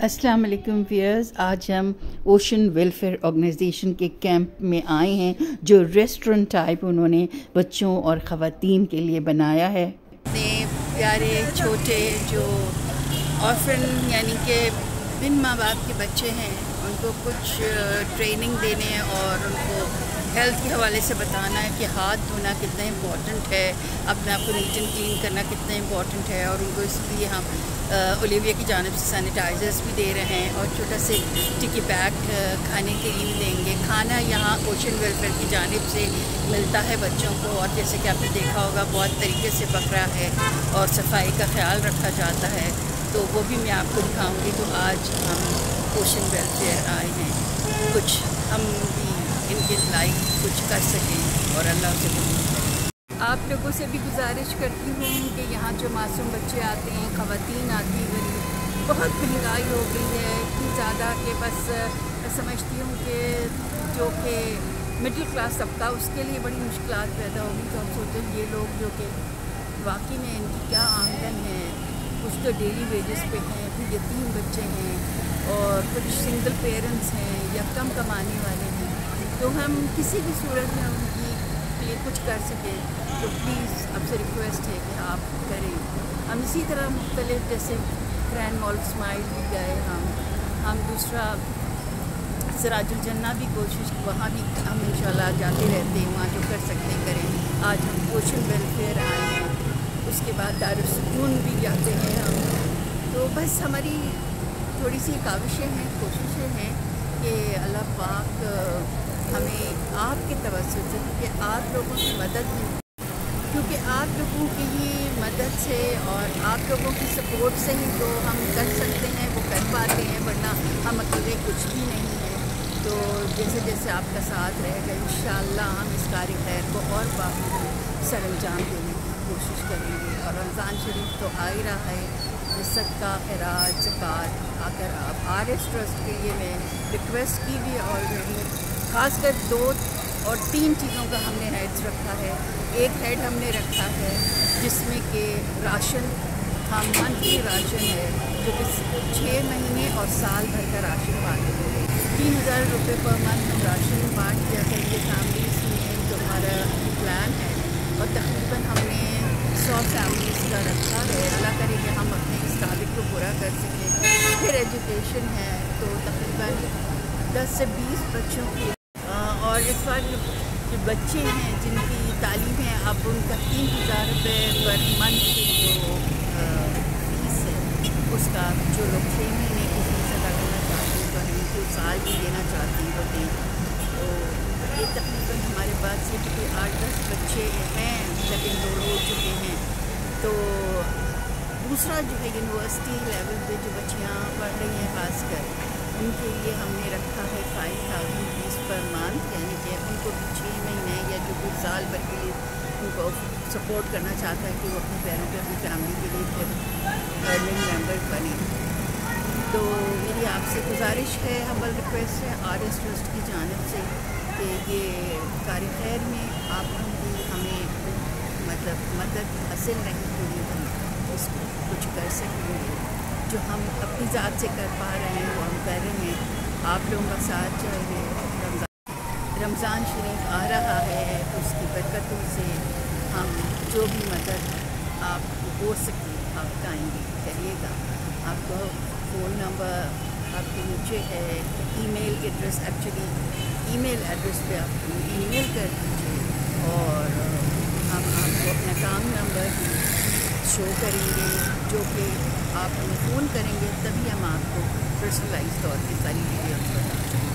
अस्सलाम वालेकुम व्यूअर्स, आज हम ओशन वेलफेयर ऑर्गेनाइजेशन के कैंप में आए हैं जो रेस्टोरेंट टाइप उन्होंने बच्चों और ख़वातीन के लिए बनाया है। प्यारे छोटे जो ऑर्फन यानी कि बिन माँ बाप के बच्चे हैं, उनको कुछ ट्रेनिंग देने और उनको हेल्थ के हवाले से बताना है कि हाथ धोना कितना इम्पोर्टेंट है, अपने आप को नीट एंड क्लीन करना कितना इम्पोर्टेंट है। और उनको इसलिए हम ओलिविया की जानिब से सैनिटाइज़र्स भी दे रहे हैं और छोटा से टिकी पैक खाने के लिए भी देंगे। खाना यहाँ ओशन वेलफेयर की जानिब से मिलता है बच्चों को, और जैसे कि आपने देखा होगा बहुत तरीके से पकड़ा है और सफाई का ख्याल रखा जाता है, तो वो भी मैं आपको दिखाऊंगी। तो आज हम ओशन वेलफेयर आए हैं, कुछ हम भी इनके लाइक कुछ कर सकें और अल्लाह से आप लोगों से भी गुजारिश करती हूँ कि यहाँ जो मासूम बच्चे आते हैं, ख़वातीन आती हैं, बहुत महंगाई हो गई है इतनी ज़्यादा कि बस मैं समझती हूँ कि जो कि मिडिल क्लास तबका उसके लिए बड़ी मुश्किलात पैदा होगी। तो हम सोचते हैं ये लोग जो कि वाकई में इनकी क्या आमदन है, कुछ तो डेली वेजेस पे हैं, फिर यतीम बच्चे हैं और कुछ सिंगल पेरेंट्स हैं या कम कमाने वाले हैं, तो हम किसी भी सूरत में उनकी लिए कुछ कर सकें तो प्लीज़ आपसे रिक्वेस्ट है कि आप करें। हम इसी तरह मुख्तलिफ जैसे ग्रैंड मॉल स्माइल भी गए, हम दूसरा सिराजुल जन्ना भी कोशिश, वहाँ भी हम इंशाल्लाह जाते रहते हैं, वहाँ जो कर सकते करें। आज हम ओशन वेलफेयर आए हैं, उसके बाद दारुल सुकून भी जाते हैं हम। तो बस हमारी थोड़ी सी काविशें हैं, कोशिशें हैं कि अल्लाह पाक हमें आपके तवज्जुह से, क्योंकि आप लोगों की मदद में, क्योंकि आप लोगों की ही मदद से और आप लोगों की सपोर्ट से ही जो हम कर सकते हैं वो कर पाते हैं, वरना हम अकेले कुछ भी नहीं हैं। तो जैसे जैसे आपका साथ रहेगा इंशाअल्लाह हम इस कार्य खैर को और बाखूबी सरअंजाम देने की कोशिश करेंगे। और रमज़ान शरीफ तो आ ही रहा है, सदका खैरात ज़कात अगर आप RS ट्रस्ट के लिए मैं रिक्वेस्ट की भी ऑलरेडी, खासकर 2 और 3 चीज़ों का हमने हेड्स रखा है। एक हेड हमने रखा है जिसमें कि राशन, हम मंथली राशन है जो कि 6 महीने और साल भर का राशन बांटते हैं। 3000 रुपये पर मंथ हम राशन बांट दिया करेंगे फैमिलीज़ में, जो हमारा प्लान है। और तकरीबन हमने 100 फैमिलीज़ का रखा है, अल्लाह करे कि हम अपने इस टारगेट को पूरा कर सकें। फिर एजुकेशन है तो तकरीबन 10 से 20 बच्चों की, और इस बार जो बच्चे हैं जिनकी तालीम है, अब उनका 3000 रुपये पर मंथ जो फीस है उसका, जो लोग 6 महीने की फीस अदा करना चाहते हैं तो हम 2 साल भी देना चाहते हैं तो तो ये तकरीबन हमारे पास ये कोई 8-10 बच्चे हैं, लेकिन 2 हो चुके हैं। तो दूसरा जो है यूनिवर्सिटी लेवल पे जो बच्चियाँ पढ़ रही हैं खासकर, उनके लिए हमने रखा है 5000 फीस पर मंथ, यानी कि उनको 6 महीने या जो 2 साल भर के लिए उनको सपोर्ट करना चाहता है कि वो अपने पैरों पर अपनी फैमिली के लिए फिर अर्निंग मेंबर बने। तो मेरी आपसे गुजारिश है, हम्बल रिक्वेस्ट है RS ट्रस्ट की जानिब से कि ये कार्य खैर में आप भी हमें मतलब मदद हासिल नहीं हुई, हम इसको कुछ कर सकेंगे। जो हम अपनी ज़ात से कर पा रहे हैं वो हम कर रहे हैं। आप लोगों का साथ चाहिए। रमज़ान शरीफ आ रहा है, उसकी बरकतों से हम जो भी मदद आप हो सके आप आएंगे करिएगा। आपको फ़ोन नंबर आपके नीचे है, email address, actually email address पे आप ईमेल कर दीजिए और हम आपको अपना अकाउंट नंबर शो करेंगे, जो कि आप हमें फ़ोन करेंगे तभी हम आपको पर्सनलाइज तौर पर सारी डिटेल्स बताएंगे।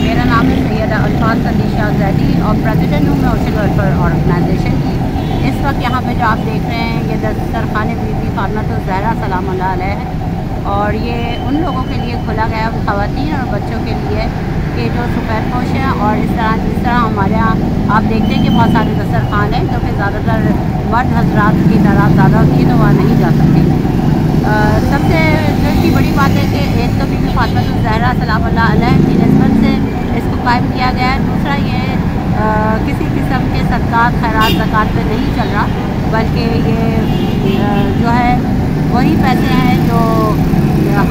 मेरा नाम है सैयदा अल्फाज संदीशा जैदी और प्रेसिडेंट हूँ मैं ओशन वेलफेयर ऑर्गेनाइजेशन की। इस वक्त यहाँ पे जो आप देख रहे हैं ये दस्तरखाने बीबी फातिमा ज़हरा सलामुल्लाह अलैह है और ये उन लोगों के लिए खोला गया, ख़वातीन और बच्चों के लिए, कि जो सुपरपोश हैं। और जिस तरह हमारे यहाँ आप देखते हैं कि बहुत सारे दस्तरखान हैं, तो फिर ज़्यादातर मर्द हजरात की तादाद ज़्यादा होती है, तो वहाँ नहीं जा सकते। सबसे जो की बड़ी बात है कि एक तो बीबी फातिमा ज़हरा सलामुल्लाह अलैहा की निस्बत से इसको कायम किया गया है। दूसरा ये किसी किस्म के सदक़ात खैरात ज़कात पे नहीं चल रहा, बल्कि ये जो है वही पैसे हैं जो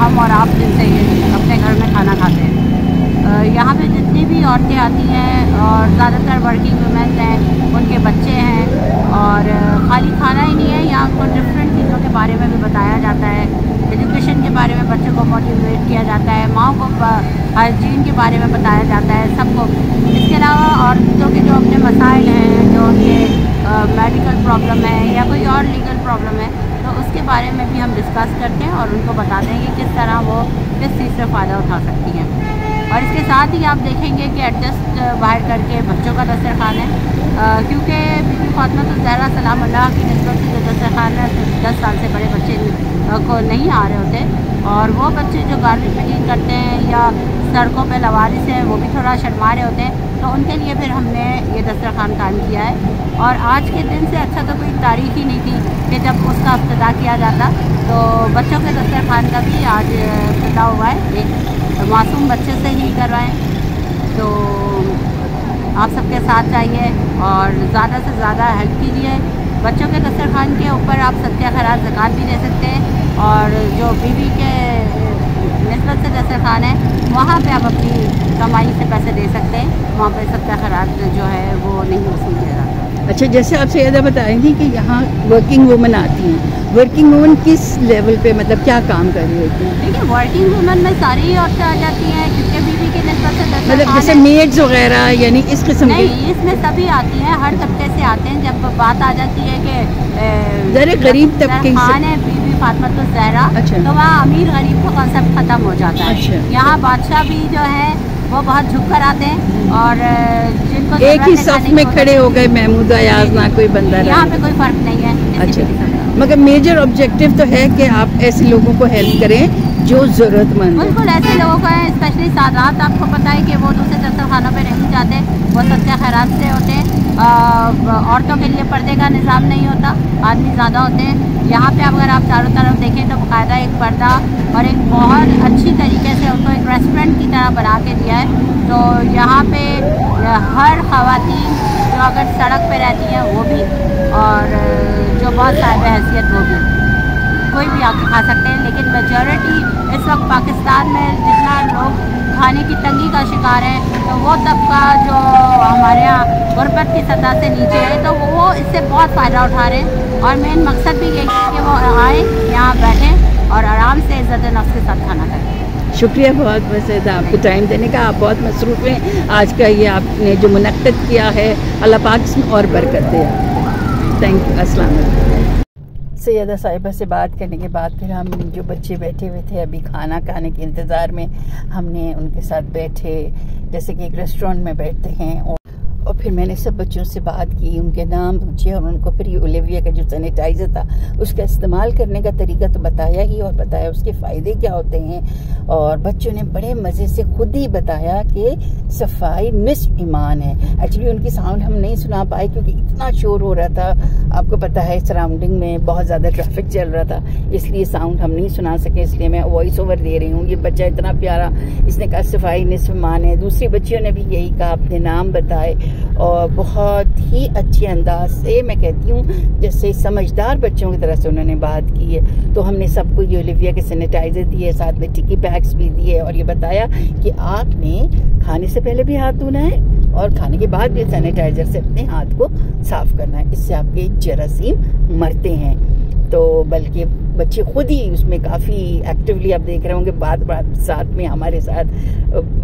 हम और आप जिनसे अपने घर में खाना खाते हैं। यहाँ पे जितनी भी औरतें आती हैं और ज़्यादातर वर्किंग वुमेन हैं, उनके बच्चे हैं, और खाली खाना ही नहीं है, यहाँ उनको डिफरेंट चीज़ों के बारे में भी बताया जाता है। एजुकेशन के बारे में बच्चों को मोटिवेट किया जाता है, माँ को हाइजीन के बारे में बताया जाता है सबको। इसके अलावा औरतों के जो अपने मसाइल हैं, जो उनके मेडिकल प्रॉब्लम है या कोई और लीगल प्रॉब्लम है, तो उसके बारे में भी हम डिस्कस करते हैं और उनको बताते हैं कि किस तरह वो किस चीज़ से फ़ायदा उठा सकती हैं। और इसके साथ ही आप देखेंगे कि एडजस्ट बाहर करके बच्चों का दस्तरखान है, क्योंकि बीबी फातिमा ज़हरा सलामुल्लाह की निस्बत से जो दस्तरखान है 10 साल से बड़े बच्चे को नहीं आ रहे होते, और वो बच्चे जो गार्बेज पिकिंग करते हैं या सड़कों पे लवारिस हैं, वो भी थोड़ा शर्मा रहे होते हैं, तो उनके लिए फिर हमने ये दस्तरखान कायम किया है। और आज के दिन से अच्छा तो कोई तारीख ही नहीं थी कि जब उसका इब्तिदा किया जाता, तो बच्चों के दस्तरखान का भी आज इब्तिदा हुआ है, एक मासूम बच्चे से ही करवाएं। तो आप सबके साथ चाहिए और ज़्यादा से ज़्यादा हेल्प कीजिए। बच्चों के दस्तरखान के ऊपर आप सदका खैरात ज़कात भी दे सकते हैं, और जो बीवी के निस्बत से दस्तरखान है वहाँ पे आप अपनी कमाई से पैसे दे सकते हैं, वहाँ पे सदका खैरात जो है वो नहीं वसूल किया जाता। अच्छा, जैसे आप सैयदा बताएंगी कि यहाँ वर्किंग वुमन आती हैं, वर्किंग वुमन किस लेवल पे मतलब क्या काम कर रही होती हैं? देखिए, वर्किंग वुमन में सारी औरतें आ जाती हैं, क्योंकि बीवी के निस्बत से मतलब जैसे मेड्स वगैरह, यानी इस किस्म की? नहीं, इसमें सभी आती हैं, हर तबके से आते हैं। जब बात आ जाती है कि ज़रा गरीब तबके खान है बीबी फातिमा ज़हरा, अच्छा, तो वहाँ अमीर गरीब का कॉन्सेप्ट ख़त्म हो जाता है। अच्छा। यहाँ बादशाह भी जो है वो बहुत झुक कर आते हैं, और जिनको एक ही सफ में खड़े हो गए, महमूद अयाज ना कोई बंदा, यहाँ पे कोई फ़र्क नहीं है। अच्छा, मगर मेजर ऑब्जेक्टिव तो है कि आप ऐसे लोगों को हेल्प करें जो ज़रूरतमंद है। बिल्कुल, ऐसे लोगों को है, स्पेशली सादात। आपको पता है कि वो दूसरे दस्तरखानों पे नहीं जाते, वो सदका खैरात से होते हैं। औरतों के लिए पर्दे का निज़ाम नहीं होता, आदमी ज़्यादा होते हैं। यहाँ पे अगर आप चारों तरफ देखें तो बाकायदा एक पर्दा और एक बहुत अच्छी तरीके से उनको एक रेस्टोरेंट की तरह बना के दिया है। तो यहाँ पे हर ख़वातीन जो अगर सड़क पे रहती हैं वो भी, और जो बहुत साहिब हैसियत वो भी, कोई भी आके खा सकते हैं। लेकिन मेजॉरिटी इस वक्त पाकिस्तान में जितना लोग खाने की तंगी का शिकार है, तो वो तबका जो हमारे यहाँ गुरबत की सतह से नीचे है, तो वो इससे बहुत फ़ायदा उठा रहे हैं। और मेन मकसद भी यही है कि वो आए, यहाँ बैठें और आराम से इज़्ज़त नफ्स के साथ खाना खाएं। शुक्रिया बहुत वैसे आपको टाइम देने का, आप बहुत मसरूफ़ हैं। आज का ये आपने जो मुनक्कद किया है, अल्लाह पाक इसमें और बरकत दे। Thank you. अस्सलाम वालेकुम। सैयदा साहिबा से बात करने के बाद फिर हम जो बच्चे बैठे हुए थे अभी खाना खाने के इंतज़ार में, हमने उनके साथ बैठे जैसे कि एक रेस्टोरेंट में बैठते हैं, और फिर मैंने सब बच्चों से बात की, उनके नाम पूछे और उनको फिर ये ओलिविया का जो सैनिटाइज़र था उसका इस्तेमाल करने का तरीका तो बताया ही, और बताया उसके फ़ायदे क्या होते हैं। और बच्चों ने बड़े मज़े से खुद ही बताया कि सफाई निस्फ ईमान है। एक्चुअली उनकी साउंड हम नहीं सुना पाए क्योंकि इतना शोर हो रहा था, आपको पता है सराउंडिंग में बहुत ज़्यादा ट्रैफिक चल रहा था, इसलिए साउंड हम नहीं सुना सके, इसलिए मैं वॉइस ओवर दे रही हूँ। ये बच्चा इतना प्यारा, इसने कहा सफाई निस्फ ईमान है। दूसरी बच्चियों ने भी यही कहा, अपने नाम बताए, और बहुत ही अच्छे अंदाज से, मैं कहती हूँ जैसे समझदार बच्चों की तरह से उन्होंने बात की है। तो हमने सबको ये ओलिविया के सैनिटाइज़र दिए, साथ में टिकी बैग्स भी दिए, और ये बताया कि आपने खाने से पहले भी हाथ धोना है और खाने के बाद भी सैनिटाइज़र से अपने हाथ को साफ करना है, इससे आपके जरासीम मरते हैं। तो बल्कि बच्चे खुद ही उसमें काफ़ी एक्टिवली आप देख रहे होंगे, बात साथ में हमारे साथ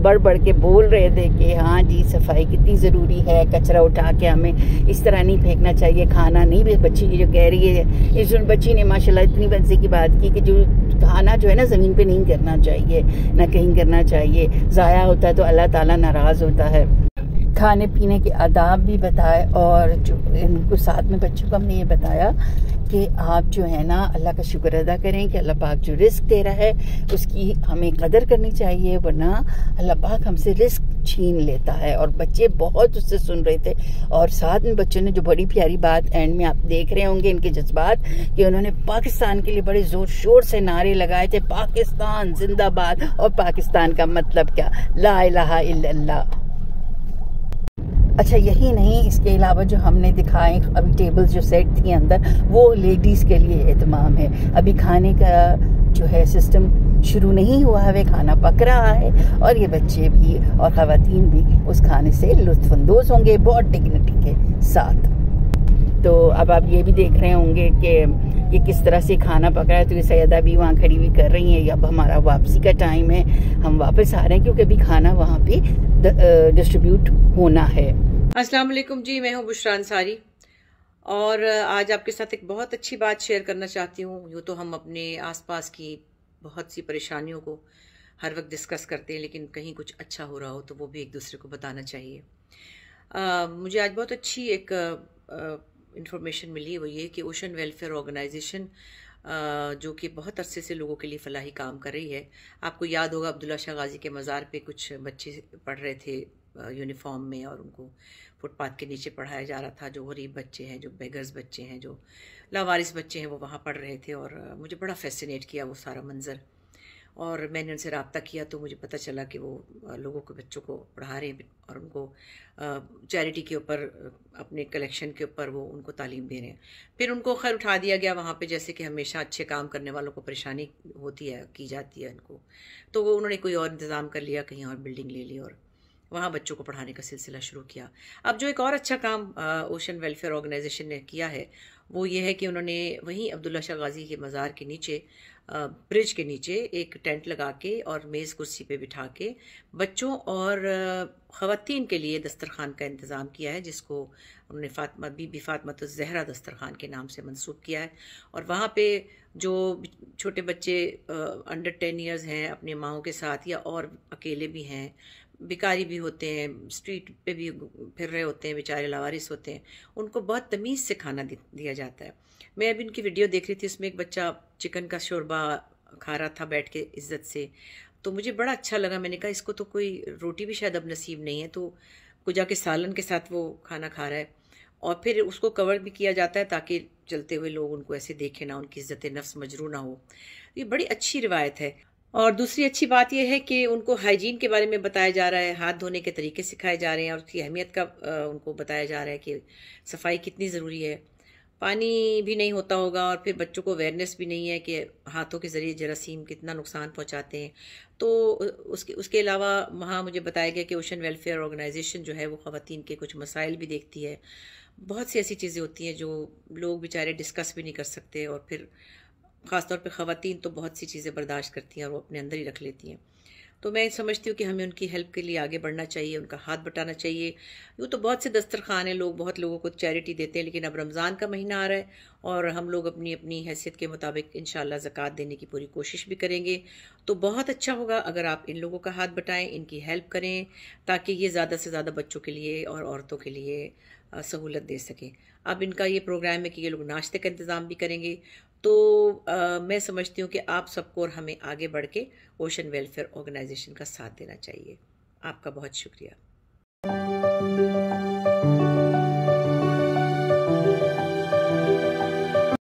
बढ़ बढ़ के बोल रहे थे कि हाँ जी सफाई कितनी ज़रूरी है, कचरा उठा के हमें इस तरह नहीं फेंकना चाहिए, खाना नहीं भी। बच्ची की जो कह रही है, इस बच्ची ने माशाल्लाह इतनी मज़े की बात की कि जो खाना जो है ना ज़मीन पे नहीं करना चाहिए, ना कहीं करना चाहिए, ज़ाया होता है तो अल्लाह ताला नाराज़ होता है। खाने पीने के आदाब भी बताए, और जो इनको साथ में बच्चों को हमने ये बताया कि आप जो है ना अल्लाह का शुक्र अदा करें कि अल्लाह पाक जो रिस्क दे रहा है उसकी हमें कदर करनी चाहिए, वरना अल्लाह पाक हमसे रिस्क छीन लेता है। और बच्चे बहुत उससे सुन रहे थे, और साथ में बच्चों ने जो बड़ी प्यारी बात एंड में आप देख रहे होंगे इनके जज्बात, कि उन्होंने पाकिस्तान के लिए बड़े जोर शोर से नारे लगाए थे, पाकिस्तान जिंदाबाद। और पाकिस्तान का मतलब क्या, ला इलाहा इल्लल्लाह। अच्छा, यही नहीं, इसके अलावा जो हमने दिखाए अभी टेबल्स जो सेट थी अंदर, वो लेडीज़ के लिए एहतमाम है। अभी खाने का जो है सिस्टम शुरू नहीं हुआ है, वे खाना पक रहा है और ये बच्चे भी और ख़वातीन भी उस खाने से लुत्फ़अंदोज़ होंगे बहुत डिग्निटी के साथ। तो अब आप ये भी देख रहे होंगे कि ये किस तरह से खाना पक रहा है। तो ये सैयदा भी वहाँ खड़ी हुई कर रही हैं। अब हमारा वापसी का टाइम है, हम वापस आ रहे हैं क्योंकि अभी खाना वहाँ पे डिस्ट्रीब्यूट होना है। अस्सलाम वालेकुम जी, मैं हूँ बुशरा अंसारी और आज आपके साथ एक बहुत अच्छी बात शेयर करना चाहती हूँ। यूँ तो हम अपने आसपास की बहुत सी परेशानियों को हर वक्त डिस्कस करते हैं, लेकिन कहीं कुछ अच्छा हो रहा हो तो वो भी एक दूसरे को बताना चाहिए। मुझे आज बहुत अच्छी एक इंफॉर्मेशन मिली, वो ये कि ओशन वेलफेयर ऑर्गेनाइजेशन जो कि बहुत अरसे से लोगों के लिए फलाही काम कर रही है। आपको याद होगा अब्दुल्ला शाह गाजी के मज़ार पे कुछ बच्चे पढ़ रहे थे यूनिफॉर्म में, और उनको फुटपाथ के नीचे पढ़ाया जा रहा था। जो गरीब बच्चे हैं, जो बेगर्स बच्चे हैं, जो लावारिस बच्चे हैं, वो वहाँ पढ़ रहे थे। और मुझे बड़ा फैसिनेट किया वो सारा मंज़र, और मैंने उनसे रब्ता किया तो मुझे पता चला कि वो लोगों के बच्चों को पढ़ा रहे हैं और उनको चैरिटी के ऊपर, अपने कलेक्शन के ऊपर वो उनको तालीम दे रहे हैं। फिर उनको खैर उठा दिया गया वहाँ पे, जैसे कि हमेशा अच्छे काम करने वालों को परेशानी होती है, की जाती है उनको। तो वो उन्होंने कोई और इंतज़ाम कर लिया, कहीं और बिल्डिंग ले ली और वहाँ बच्चों को पढ़ाने का सिलसिला शुरू किया। अब जो एक और अच्छा काम ओशन वेलफेयर ऑर्गेनाइजेशन ने किया है वो ये है कि उन्होंने वहीं अब्दुल्ला शाह गाजी के मज़ार के नीचे, ब्रिज के नीचे एक टेंट लगा के और मेज़ कुर्सी पे बिठा के बच्चों और ख़वातीन के लिए दस्तरखान का इंतज़ाम किया है, जिसको उन्होंने बीबी फ़ातिमा ज़हरा दस्तरखान के नाम से मंसूब किया है। और वहाँ पे जो छोटे बच्चे अंडर 10 ईयर्स हैं अपने माओं के साथ, या और अकेले भी हैं, भिखारी भी होते हैं, स्ट्रीट पे भी फिर रहे होते हैं, बेचारे लावारिस होते हैं, उनको बहुत तमीज़ से खाना दिया जाता है। मैं अभी उनकी वीडियो देख रही थी, इसमें एक बच्चा चिकन का शोरबा खा रहा था बैठ के इज्जत से, तो मुझे बड़ा अच्छा लगा। मैंने कहा इसको तो कोई रोटी भी शायद अब नसीब नहीं है, तो कोई जाके सालन के साथ वो खाना खा रहा है, और फिर उसको कवर भी किया जाता है ताकि चलते हुए लोग उनको ऐसे देखें ना, उनकी इज्जत नफ्स मजरू ना हो। ये बड़ी अच्छी रिवायत है। और दूसरी अच्छी बात यह है कि उनको हाइजीन के बारे में बताया जा रहा है, हाथ धोने के तरीके सिखाए जा रहे हैं, और उसकी अहमियत का उनको बताया जा रहा है कि सफाई कितनी ज़रूरी है। पानी भी नहीं होता होगा, और फिर बच्चों को अवेयरनेस भी नहीं है कि हाथों के ज़रिए जरासीम कितना नुकसान पहुंचाते हैं। तो उसके अलावा वहाँ मुझे बताया गया कि ओशन वेलफेयर ऑर्गेनाइजेशन जो है वो ख़वातीन के कुछ मसाइल भी देखती है। बहुत सी ऐसी चीज़ें होती हैं जो लोग बेचारे डिस्कस भी नहीं कर सकते, और फिर ख़ासतौर पे ख़वातीन तो बहुत सी चीज़ें बर्दाश्त करती हैं और वो अपने अंदर ही रख लेती हैं। तो मैं समझती हूँ कि हमें उनकी हेल्प के लिए आगे बढ़ना चाहिए, उनका हाथ बटाना चाहिए। यूँ तो बहुत से दस्तरखान हैं, लोग बहुत लोगों को चैरिटी देते हैं, लेकिन अब रमज़ान का महीना आ रहा है और हम लोग अपनी अपनी हैसियत के मुताबिक इंशाल्लाह ज़कात देने की पूरी कोशिश भी करेंगे। तो बहुत अच्छा होगा अगर आप इन लोगों का हाथ बटाएँ, इनकी हेल्प करें, ताकि ये ज़्यादा से ज़्यादा बच्चों के लिए और औरतों के लिए सहूलत दे सकें। अब इनका ये प्रोग्राम है कि ये लोग नाश्ते का इंतज़ाम भी करेंगे। तो मैं समझती हूँ कि आप सबको और हमें आगे बढ़ के ओशन वेलफेयर ऑर्गेनाइजेशन का साथ देना चाहिए। आपका बहुत शुक्रिया।